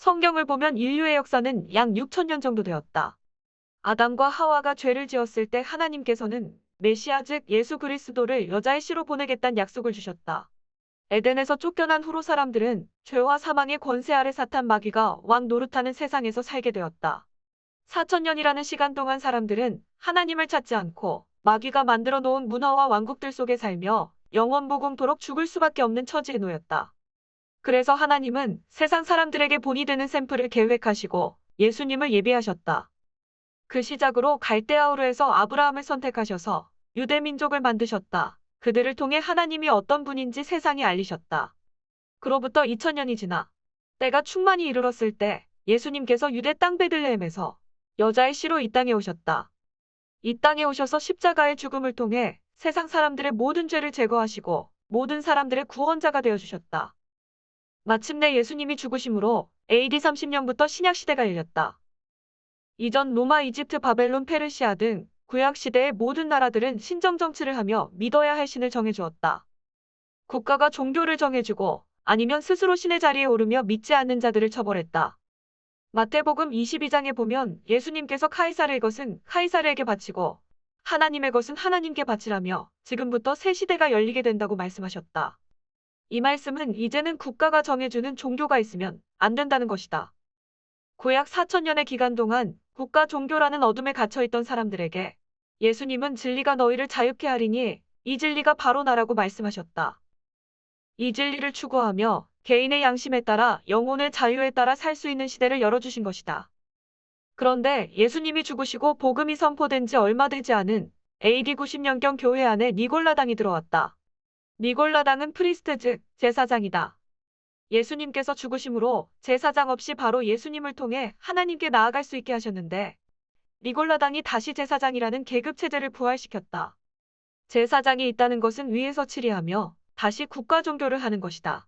성경을 보면 인류의 역사는 약 6천년 정도 되었다. 아담과 하와가 죄를 지었을 때 하나님께서는 메시아 즉 예수 그리스도를 여자의 씨로 보내겠다는 약속을 주셨다. 에덴에서 쫓겨난 후로 사람들은 죄와 사망의 권세 아래 사탄 마귀가 왕 노릇하는 세상에서 살게 되었다. 4천년이라는 시간 동안 사람들은 하나님을 찾지 않고 마귀가 만들어 놓은 문화와 왕국들 속에 살며 영원무궁토록 죽을 수밖에 없는 처지에 놓였다. 그래서 하나님은 세상 사람들에게 본이 되는 샘플을 계획하시고 예수님을 예비하셨다. 그 시작으로 갈대아우르에서 아브라함을 선택하셔서 유대 민족을 만드셨다. 그들을 통해 하나님이 어떤 분인지 세상에 알리셨다. 그로부터 2000년이 지나 때가 충만히 이르렀을 때 예수님께서 유대 땅 베들레헴에서 여자의 씨로 이 땅에 오셨다. 이 땅에 오셔서 십자가의 죽음을 통해 세상 사람들의 모든 죄를 제거하시고 모든 사람들의 구원자가 되어주셨다. 마침내 예수님이 죽으심으로 AD 30년부터 신약시대가 열렸다. 이전 로마, 이집트, 바벨론, 페르시아 등 구약시대의 모든 나라들은 신정정치를 하며 믿어야 할 신을 정해주었다. 국가가 종교를 정해주고 아니면 스스로 신의 자리에 오르며 믿지 않는 자들을 처벌했다. 마태복음 22장에 보면 예수님께서 카이사르의 것은 카이사르에게 바치고 하나님의 것은 하나님께 바치라며 지금부터 새 시대가 열리게 된다고 말씀하셨다. 이 말씀은 이제는 국가가 정해주는 종교가 있으면 안 된다는 것이다. 구약 4천년의 기간 동안 국가 종교라는 어둠에 갇혀있던 사람들에게 예수님은 진리가 너희를 자유케 하리니 이 진리가 바로 나라고 말씀하셨다. 이 진리를 추구하며 개인의 양심에 따라 영혼의 자유에 따라 살 수 있는 시대를 열어주신 것이다. 그런데 예수님이 죽으시고 복음이 선포된 지 얼마 되지 않은 AD 90년경 교회 안에 니골라당이 들어왔다. 니골라당은 프리스트 즉 제사장이다. 예수님께서 죽으심으로 제사장 없이 바로 예수님을 통해 하나님께 나아갈 수 있게 하셨는데 니골라당이 다시 제사장이라는 계급 체제를 부활시켰다. 제사장이 있다는 것은 위에서 치리하며 다시 국가 종교를 하는 것이다.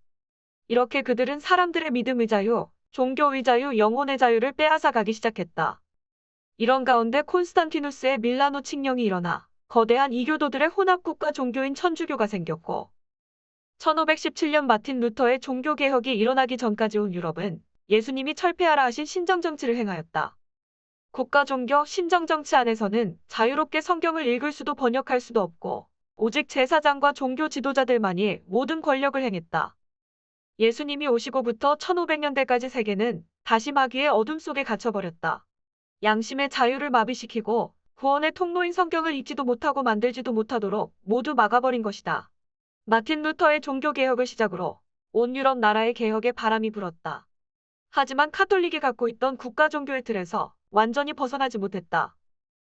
이렇게 그들은 사람들의 믿음의 자유, 종교의 자유, 영혼의 자유를 빼앗아 가기 시작했다. 이런 가운데 콘스탄티누스의 밀라노 칙령이 일어나 거대한 이교도들의 혼합국가 종교인 천주교가 생겼고 1517년 마틴 루터의 종교개혁이 일어나기 전까지 온 유럽은 예수님이 철폐하라 하신 신정정치를 행하였다. 국가 종교 신정정치 안에서는 자유롭게 성경을 읽을 수도 번역할 수도 없고 오직 제사장과 종교 지도자들만이 모든 권력을 행했다. 예수님이 오시고부터 1500년대까지 세계는 다시 마귀의 어둠 속에 갇혀버렸다. 양심의 자유를 마비시키고 구원의 통로인 성경을 읽지도 못하고 만들지도 못하도록 모두 막아버린 것이다. 마틴 루터의 종교개혁을 시작으로 온 유럽 나라의 개혁에 바람이 불었다. 하지만 카톨릭이 갖고 있던 국가 종교의 틀에서 완전히 벗어나지 못했다.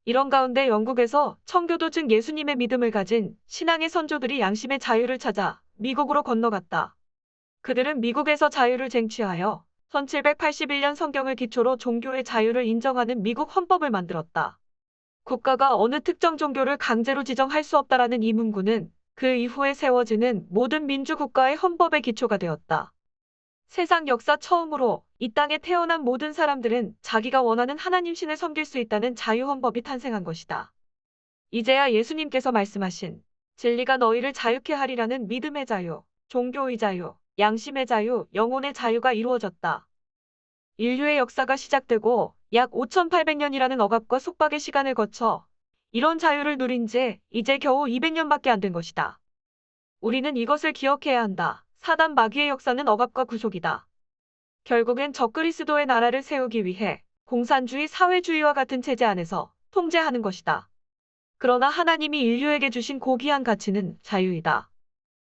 이런 가운데 영국에서 청교도 즉 예수님의 믿음을 가진 신앙의 선조들이 양심의 자유를 찾아 미국으로 건너갔다. 그들은 미국에서 자유를 쟁취하여 1781년 성경을 기초로 종교의 자유를 인정하는 미국 헌법을 만들었다. 국가가 어느 특정 종교를 강제로 지정할 수 없다라는 이 문구는 그 이후에 세워지는 모든 민주국가의 헌법의 기초가 되었다. 세상 역사 처음으로 이 땅에 태어난 모든 사람들은 자기가 원하는 하나님 신을 섬길 수 있다는 자유헌법이 탄생한 것이다. 이제야 예수님께서 말씀하신 진리가 너희를 자유케 하리라는 믿음의 자유, 종교의 자유, 양심의 자유, 영혼의 자유가 이루어졌다. 인류의 역사가 시작되고 약 5800년이라는 억압과 속박의 시간을 거쳐 이런 자유를 누린 지 이제 겨우 200년밖에 안 된 것이다. 우리는 이것을 기억해야 한다. 사단 마귀의 역사는 억압과 구속이다. 결국엔 적그리스도의 나라를 세우기 위해 공산주의 사회주의와 같은 체제 안에서 통제하는 것이다. 그러나 하나님이 인류에게 주신 고귀한 가치는 자유이다.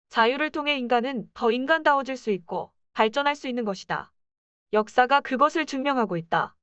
자유를 통해 인간은 더 인간다워질 수 있고 발전할 수 있는 것이다. 역사가 그것을 증명하고 있다.